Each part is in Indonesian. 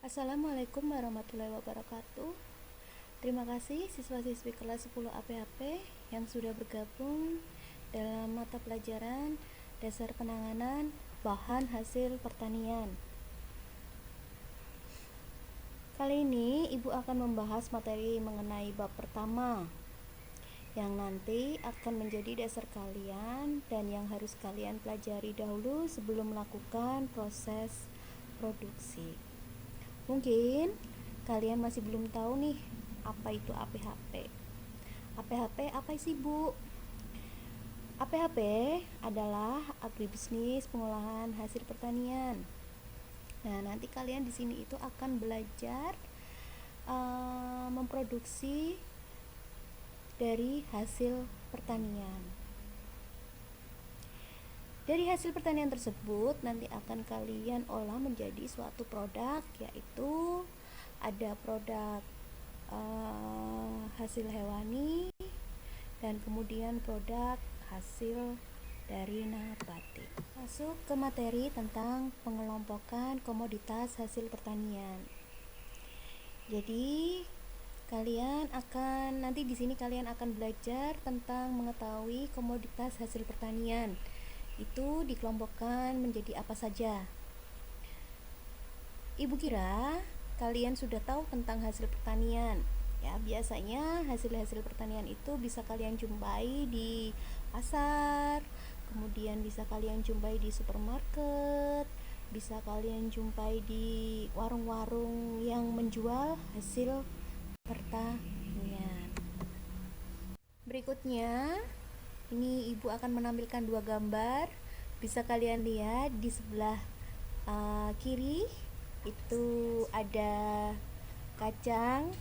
Assalamualaikum warahmatullahi wabarakatuh. Terima kasih siswa-siswi kelas 10 APHP yang sudah bergabung dalam mata pelajaran dasar penanganan bahan hasil pertanian. Kali ini Ibu akan membahas materi mengenai bab pertama yang nanti akan menjadi dasar kalian dan yang harus kalian pelajari dahulu sebelum melakukan proses produksi. Mungkin kalian masih belum tahu nih apa itu APHP. APHP apa sih, Bu? APHP adalah agribisnis pengolahan hasil pertanian. Nah, nanti kalian di sini itu akan belajar memproduksi dari hasil pertanian. Dari hasil pertanian tersebut nanti akan kalian olah menjadi suatu produk, yaitu ada produk hasil hewani dan kemudian produk hasil dari nabati. Masuk ke materi tentang pengelompokan komoditas hasil pertanian. Jadi nanti di sini kalian akan belajar tentang mengetahui komoditas hasil pertanian. Itu dikelompokkan menjadi apa saja. Ibu kira kalian sudah tahu tentang hasil pertanian. Ya, biasanya hasil-hasil pertanian itu bisa kalian jumpai di pasar, kemudian bisa kalian jumpai di supermarket, bisa kalian jumpai di warung-warung yang menjual hasil pertanian. Berikutnya, ini Ibu akan menampilkan dua gambar. Bisa kalian lihat di sebelah kiri itu ada kacang,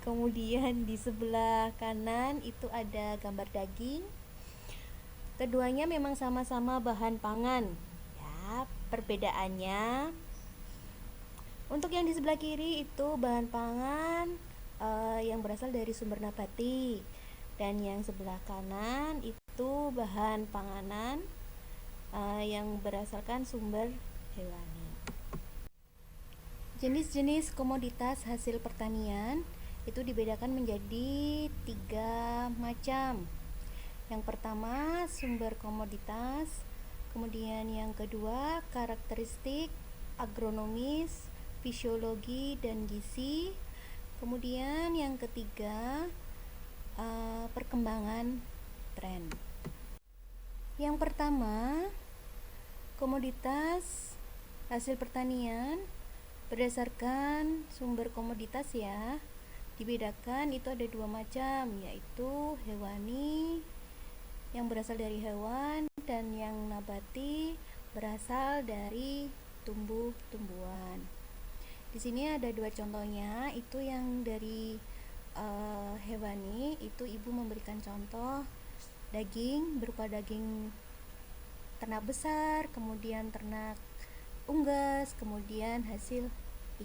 kemudian di sebelah kanan itu ada gambar daging. Keduanya memang sama-sama bahan pangan. Ya, perbedaannya untuk yang di sebelah kiri itu bahan pangan yang berasal dari sumber nabati, dan yang sebelah kanan itu bahan panganan yang berasalkan sumber hewani. Jenis-jenis komoditas hasil pertanian itu dibedakan menjadi 3 macam. Yang pertama sumber komoditas, kemudian yang kedua karakteristik agronomis, fisiologi dan gizi, kemudian yang ketiga perkembangan tren. Yang pertama, komoditas hasil pertanian berdasarkan sumber komoditas ya, dibedakan itu ada 2 macam, yaitu hewani yang berasal dari hewan dan yang nabati berasal dari tumbuh-tumbuhan. Di sini ada 2 contohnya, itu yang dari hewani itu Ibu memberikan contoh daging berupa daging ternak besar, kemudian ternak unggas, kemudian hasil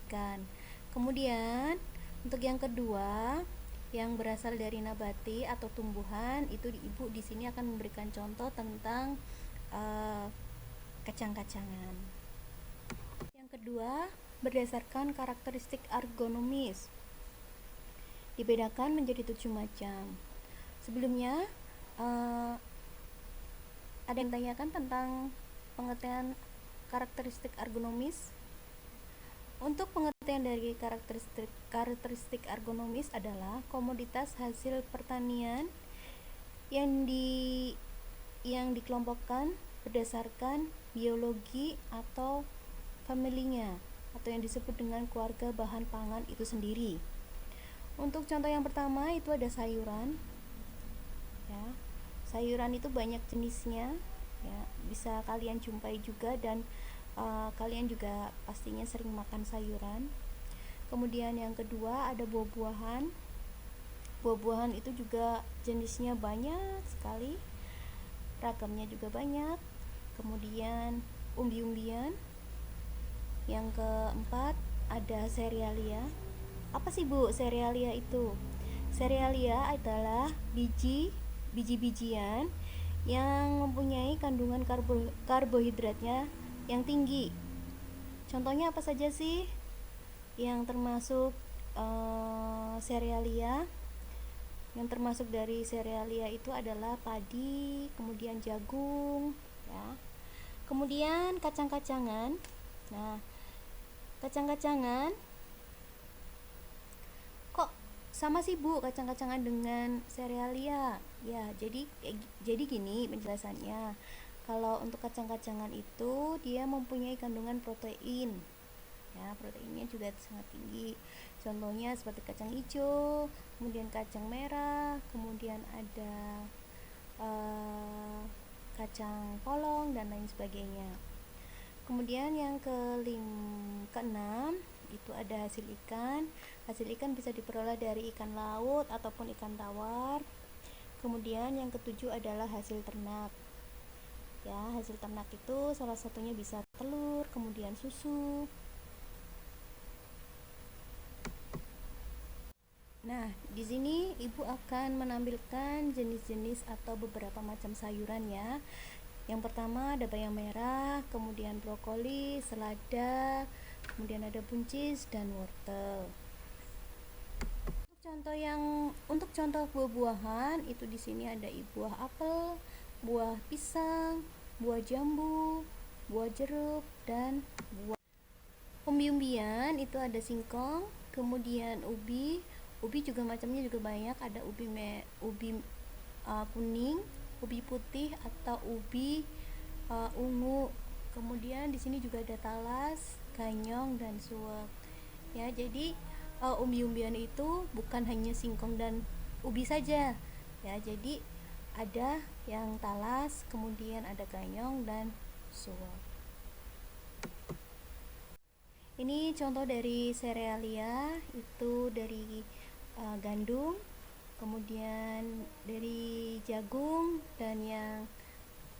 ikan. Kemudian untuk yang kedua yang berasal dari nabati atau tumbuhan, itu Ibu di sini akan memberikan contoh tentang kacang-kacangan. Yang kedua berdasarkan karakteristik agronomis, dibedakan menjadi 7 macam. Sebelumnya ada yang tanyakan tentang pengertian karakteristik agronomis. Untuk pengertian dari karakteristik agronomis adalah komoditas hasil pertanian yang dikelompokkan berdasarkan biologi atau familinya, atau yang disebut dengan keluarga bahan pangan itu sendiri. Untuk contoh yang pertama itu ada sayuran. Ya, sayuran itu banyak jenisnya. Ya, bisa kalian jumpai juga, dan kalian juga pastinya sering makan sayuran. Kemudian yang kedua ada buah-buahan. Buah-buahan itu juga jenisnya banyak sekali, ragamnya juga banyak. Kemudian umbi-umbian. Yang keempat ada serealia. Apa sih, Bu, serealia itu? Serealia adalah biji-bijian yang mempunyai kandungan karbohidratnya yang tinggi. Contohnya apa saja sih? yang termasuk serealia. Yang termasuk dari serealia itu adalah padi, kemudian jagung, ya. Kemudian kacang-kacangan. Nah, kacang-kacangan kok sama sih Bu kacang-kacangan dengan serealia? Ya, jadi gini penjelasannya. Kalau untuk kacang-kacangan itu dia mempunyai kandungan protein. Ya, proteinnya juga sangat tinggi. Contohnya seperti kacang hijau, kemudian kacang merah, kemudian ada kacang polong dan lain sebagainya. Kemudian yang keenam itu ada hasil ikan. Hasil ikan bisa diperoleh dari ikan laut ataupun ikan tawar. Kemudian yang ketujuh adalah hasil ternak. Ya, hasil ternak itu salah satunya bisa telur, kemudian susu. Nah, di sini Ibu akan menampilkan jenis-jenis atau beberapa macam sayuran ya. Yang pertama ada bayam merah, kemudian brokoli, selada, kemudian ada buncis dan wortel. Untuk contoh buah-buahan itu di sini ada buah apel, buah pisang, buah jambu, buah jeruk dan buah. Umbi-umbian itu ada singkong, kemudian ubi. Ubi juga macamnya juga banyak, ada ubi kuning, ubi putih atau ubi ungu. Kemudian di sini juga ada talas, ganyong dan suwak. Ya, jadi umbi-umbian itu bukan hanya singkong dan ubi saja. Ya, jadi ada yang talas, kemudian ada ganyong dan suwak. Ini contoh dari serealia, itu dari gandum, kemudian dari jagung, dan yang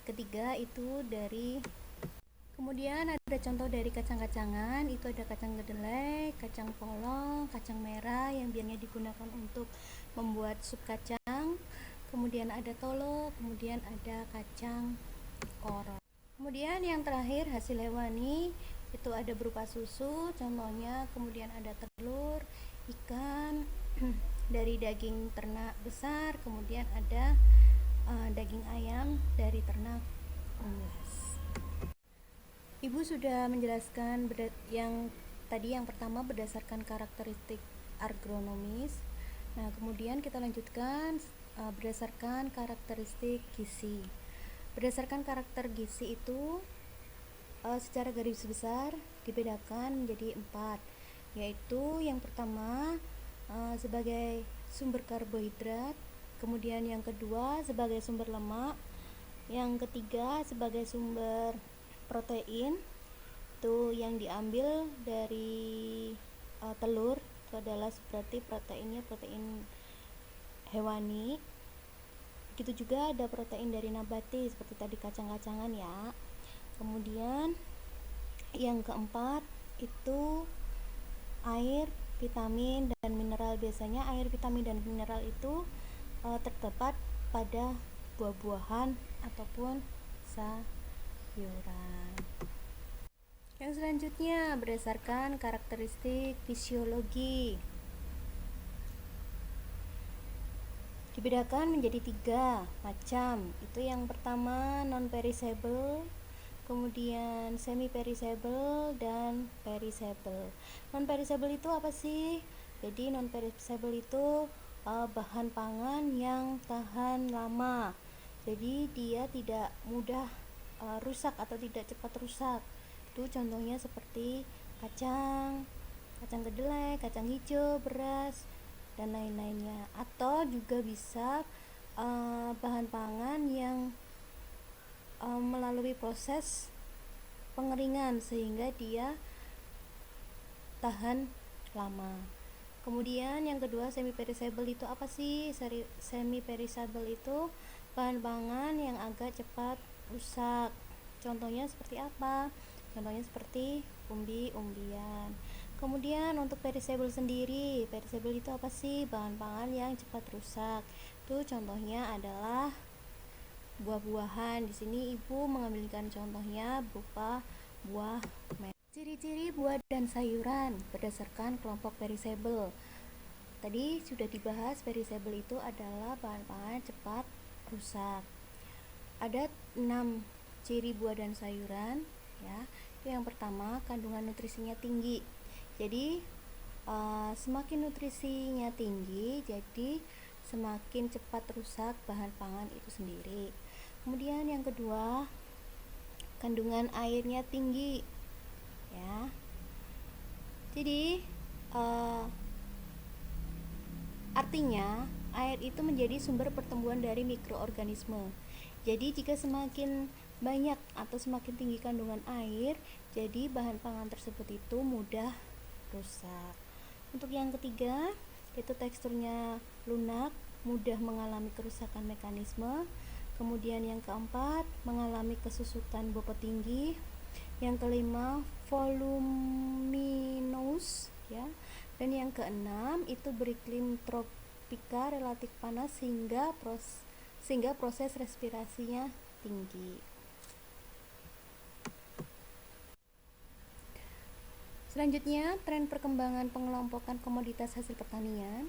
ketiga itu dari. Kemudian ada contoh dari kacang-kacangan, itu ada kacang kedelai, kacang polong, kacang merah yang biasanya digunakan untuk membuat sup kacang. Kemudian ada tolo, kemudian ada kacang korong. Kemudian yang terakhir hasil hewani itu ada berupa susu, contohnya, kemudian ada telur, ikan dari daging ternak besar, kemudian ada daging ayam dari ternak unggas. Ibu sudah menjelaskan yang pertama berdasarkan karakteristik agronomis. Nah, kemudian kita lanjutkan berdasarkan karakteristik gizi. Berdasarkan karakter gizi itu secara garis besar dibedakan menjadi 4, yaitu yang pertama sebagai sumber karbohidrat, kemudian yang kedua sebagai sumber lemak, yang ketiga sebagai sumber protein, itu yang diambil dari telur, itu adalah berarti proteinnya protein hewani. Begitu juga ada protein dari nabati seperti tadi kacang-kacangan ya. Kemudian yang keempat itu air, vitamin dan mineral. Biasanya air, vitamin dan mineral itu terdapat pada buah-buahan ataupun sayuran. Yang selanjutnya berdasarkan karakteristik fisiologi. Dibedakan menjadi 3 macam. Itu yang pertama non-perishable, kemudian semi-perishable dan perishable. Non-perishable itu apa sih? Jadi non-perishable itu bahan pangan yang tahan lama. Jadi dia tidak mudah rusak atau tidak cepat rusak. Itu contohnya seperti kacang kedelai, kacang hijau, beras dan lain-lainnya. Atau juga bisa bahan pangan yang melalui proses pengeringan sehingga dia tahan lama. Kemudian yang kedua semi perishable itu apa sih? Semi perishable itu bahan pangan yang agak cepat rusak. Contohnya seperti apa? Contohnya seperti umbi-umbian. Kemudian untuk perishable sendiri, perishable itu apa sih? Bahan pangan yang cepat rusak. Itu contohnya adalah buah-buahan. Di sini Ibu mengambilkan contohnya berupa buah merah. Ciri-ciri buah dan sayuran berdasarkan kelompok perishable. Tadi sudah dibahas, perishable itu adalah bahan pangan cepat rusak. Ada 6 ciri buah dan sayuran ya. Yang pertama, kandungan nutrisinya tinggi. Jadi semakin nutrisinya tinggi, jadi semakin cepat rusak bahan pangan itu sendiri. Kemudian yang kedua, kandungan airnya tinggi ya. Jadi artinya air itu menjadi sumber pertumbuhan dari mikroorganisme. Jadi jika semakin banyak atau semakin tinggi kandungan air, jadi bahan pangan tersebut itu mudah rusak. Untuk yang ketiga, itu teksturnya lunak, mudah mengalami kerusakan mekanisme. Kemudian yang keempat, mengalami kesusutan bobot tinggi. Yang kelima, voluminous ya. Dan yang keenam, itu beriklim tropika relatif panas sehingga proses respirasinya tinggi. Selanjutnya, tren perkembangan pengelompokan komoditas hasil pertanian.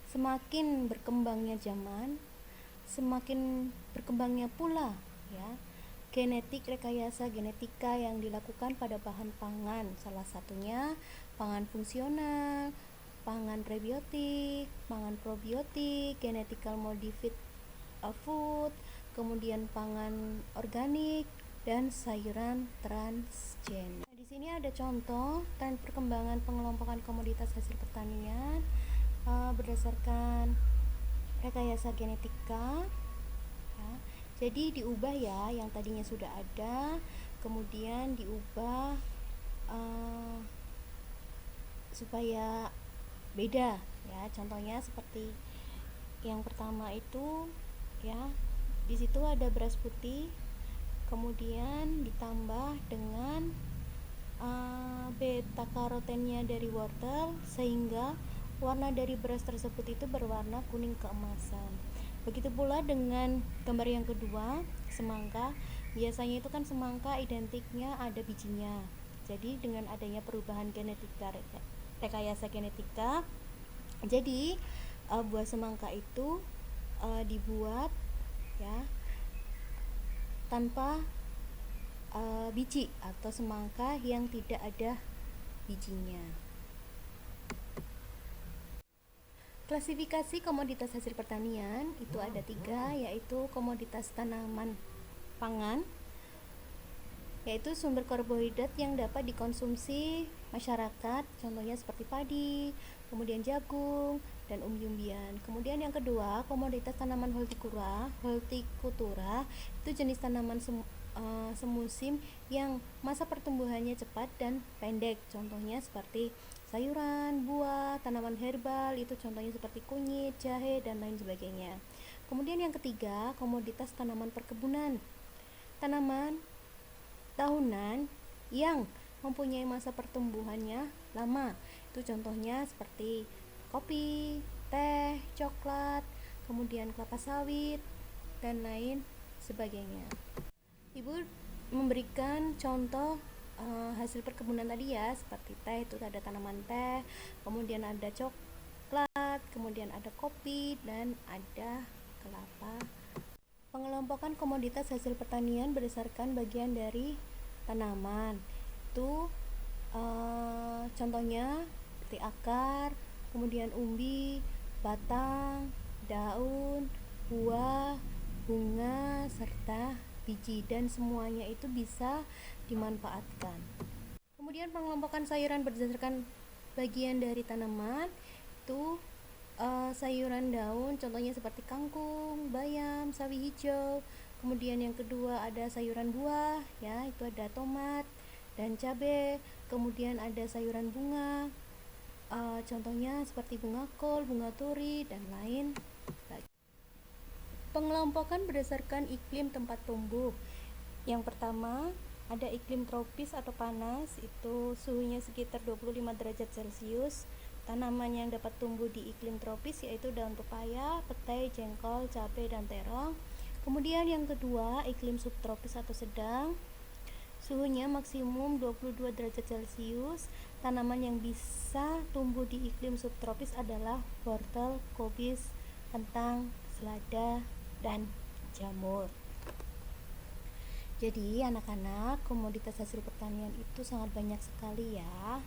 Semakin berkembangnya zaman, semakin berkembangnya pula ya rekayasa genetika yang dilakukan pada bahan pangan. Salah satunya pangan fungsional, pangan prebiotik, pangan probiotik, genetical modified food, kemudian pangan organik, dan sayuran transgen. Nah, di sini ada contoh tren perkembangan pengelompokan komoditas hasil pertanian berdasarkan rekayasa genetika ya. Jadi diubah ya, yang tadinya sudah ada kemudian diubah supaya beda ya. Contohnya seperti yang pertama itu ya, di situ ada beras putih, kemudian ditambah dengan beta karotennya dari wortel sehingga warna dari beras tersebut itu berwarna kuning keemasan. Begitu pula dengan gambar yang kedua, semangka. Biasanya itu kan semangka identiknya ada bijinya. Jadi dengan adanya perubahan genetika, rekayasa genetika, jadi buah semangka itu dibuat ya tanpa biji atau semangka yang tidak ada bijinya. Klasifikasi komoditas hasil pertanian itu ada 3, yaitu komoditas tanaman pangan, yaitu sumber karbohidrat yang dapat dikonsumsi masyarakat, contohnya seperti padi, kemudian jagung, dan umbi-umbian. Kemudian yang kedua, komoditas tanaman hortikultura, itu jenis tanaman semusim yang masa pertumbuhannya cepat dan pendek, contohnya seperti sayuran, buah, tanaman herbal, itu contohnya seperti kunyit, jahe, dan lain sebagainya. Kemudian yang ketiga, komoditas tanaman perkebunan, tanaman tahunan yang mempunyai masa pertumbuhannya lama, itu contohnya seperti kopi, teh, coklat, kemudian kelapa sawit, dan lain sebagainya. Ibu memberikan contoh hasil perkebunan tadi ya, seperti teh, itu ada tanaman teh, kemudian ada coklat, kemudian ada kopi, dan ada kelapa. Pengelompokan komoditas hasil pertanian berdasarkan bagian dari tanaman itu contohnya seperti akar, kemudian umbi, batang, daun, buah, bunga, serta biji, dan semuanya itu bisa dimanfaatkan. Kemudian pengelompokan sayuran berdasarkan bagian dari tanaman itu sayuran daun, contohnya seperti kangkung, bayam, sawi hijau. Kemudian yang kedua ada sayuran buah ya, itu ada tomat dan cabai. Kemudian ada sayuran bunga, contohnya seperti bunga kol, bunga turi, dan lain. Pengelompokan berdasarkan iklim tempat tumbuh. Yang pertama ada iklim tropis atau panas, itu suhunya sekitar 25 derajat Celcius. Tanaman yang dapat tumbuh di iklim tropis yaitu daun pepaya, petai, jengkol, cabai, dan terong. Kemudian yang kedua iklim subtropis atau sedang, Suhunya maksimum 22 derajat Celcius. Tanaman yang bisa tumbuh di iklim subtropis adalah wortel, kubis, kentang, selada, dan jamur. Jadi anak-anak, komoditas hasil pertanian itu sangat banyak sekali ya.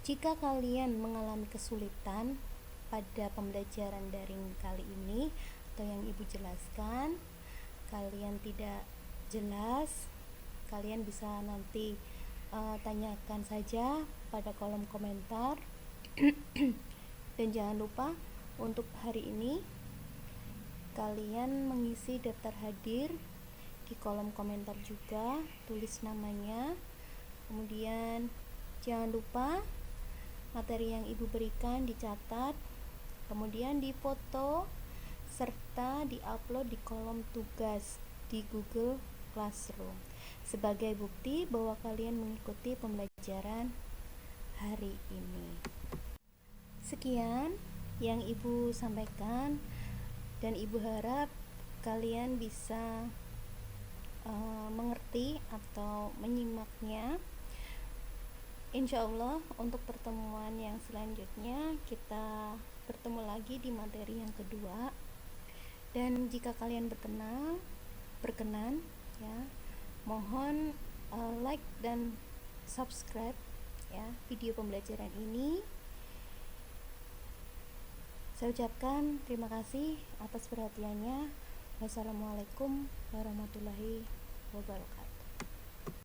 Jika kalian mengalami kesulitan pada pembelajaran daring kali ini atau yang ibu jelaskan, kalian tidak jelas, kalian bisa nanti tanyakan saja pada kolom komentar. Dan jangan lupa untuk hari ini kalian mengisi daftar hadir di kolom komentar juga, tulis namanya. Kemudian jangan lupa materi yang ibu berikan dicatat, kemudian difoto serta diupload di kolom tugas di Google Classroom sebagai bukti bahwa kalian mengikuti pembelajaran hari ini. Sekian yang ibu sampaikan, dan ibu harap kalian bisa mengerti atau menyimaknya. Insya Allah untuk pertemuan yang selanjutnya kita bertemu lagi di materi yang kedua. Dan jika kalian berkenan ya, mohon like dan subscribe ya video pembelajaran ini. Saya ucapkan terima kasih atas perhatiannya. Wassalamualaikum warahmatullahi wabarakatuh.